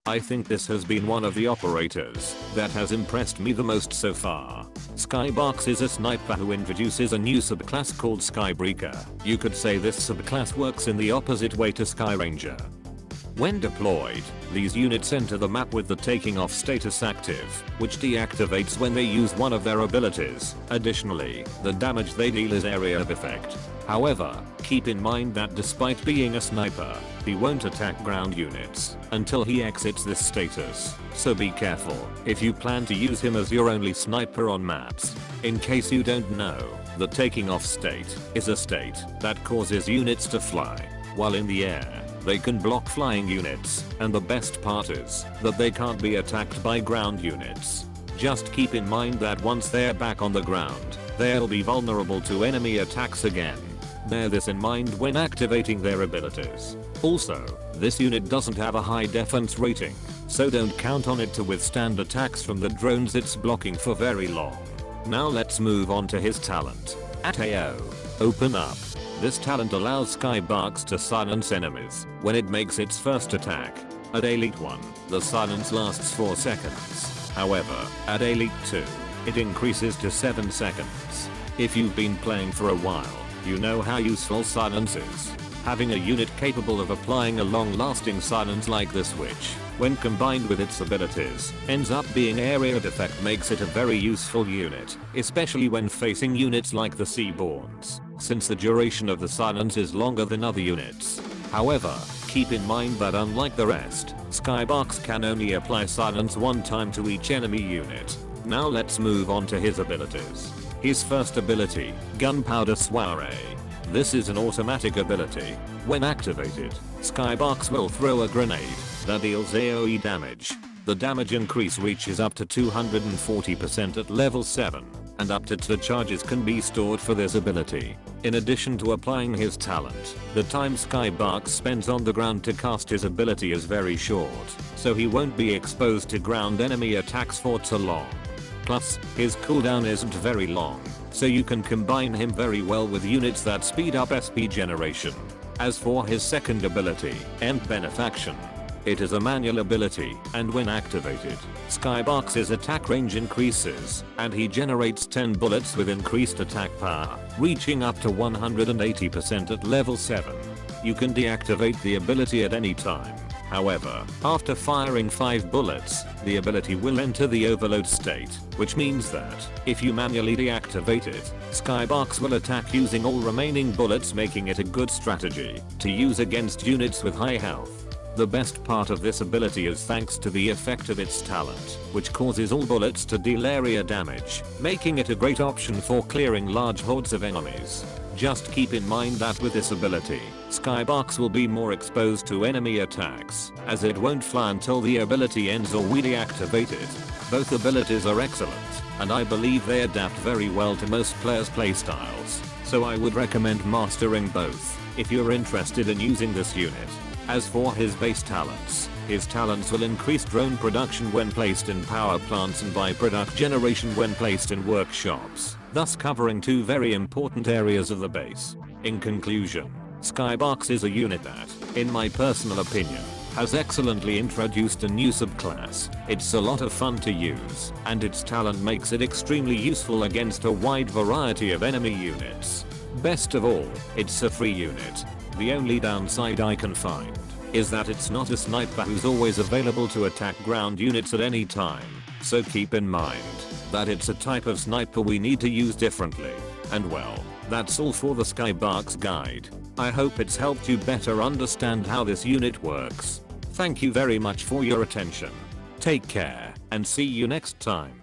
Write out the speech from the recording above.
I think this has been one of the operators that has impressed me the most so far. Skybox is a sniper who introduces a new subclass called Skybreaker. You could say this subclass works in the opposite way to Skyranger. When deployed, these units enter the map with the taking off status active, which deactivates when they use one of their abilities. Additionally, the damage they deal is area of effect. However, keep in mind that despite being a sniper, he won't attack ground units until he exits this status, so be careful if you plan to use him as your only sniper on maps. In case you don't know, the taking off state is a state that causes units to fly while in the air. They can block flying units, and the best part is that they can't be attacked by ground units. Just keep in mind that once they're back on the ground, they'll be vulnerable to enemy attacks again. Bear this in mind when activating their abilities. Also, this unit doesn't have a high defense rating, so don't count on it to withstand attacks from the drones it's blocking for very long. Now let's move on to his talent. At AO, open up. This talent allows Skybox to silence enemies when it makes its first attack. At Elite 1, the silence lasts 4 seconds. However, at Elite 2, it increases to 7 seconds. If you've been playing for a while, you know how useful silence is. Having a unit capable of applying a long-lasting silence like this, which, when combined with its abilities, ends up being area of effect, makes it a very useful unit, especially when facing units like the Seaborns, since the duration of the silence is longer than other units. However, keep in mind that unlike the rest, Skybox can only apply silence one time to each enemy unit. Now let's move on to his abilities. His first ability, Gunpowder Soiree. This is an automatic ability. When activated, Skybox will throw a grenade that deals AoE damage. The damage increase reaches up to 240% at level 7, and up to 2 charges can be stored for this ability. In addition to applying his talent, the time Skybox spends on the ground to cast his ability is very short, so he won't be exposed to ground enemy attacks for too long. Plus, his cooldown isn't very long, so you can combine him very well with units that speed up SP generation. As for his second ability, End Benefaction. It is a manual ability, and when activated, Skybox's attack range increases, and he generates 10 bullets with increased attack power, reaching up to 180% at level 7. You can deactivate the ability at any time. However, after firing 5 bullets, the ability will enter the overload state, which means that, if you manually deactivate it, Skybox will attack using all remaining bullets, making it a good strategy to use against units with high health. The best part of this ability is thanks to the effect of its talent, which causes all bullets to deal area damage, making it a great option for clearing large hordes of enemies. Just keep in mind that with this ability, Skybox will be more exposed to enemy attacks, as it won't fly until the ability ends or we deactivate it. Both abilities are excellent, and I believe they adapt very well to most players' playstyles, so I would recommend mastering both if you're interested in using this unit. As for his base talents, his talents will increase drone production when placed in power plants and byproduct generation when placed in workshops, thus covering 2 very important areas of the base. In conclusion, Skybox is a unit that, in my personal opinion, has excellently introduced a new subclass. It's a lot of fun to use, and its talent makes it extremely useful against a wide variety of enemy units. Best of all, it's a free unit. The only downside I can find is that it's not a sniper who's always available to attack ground units at any time, so keep in mind that it's a type of sniper we need to use differently. And well, that's all for the Skybox guide. I hope it's helped you better understand how this unit works. Thank you very much for your attention. Take care, and see you next time.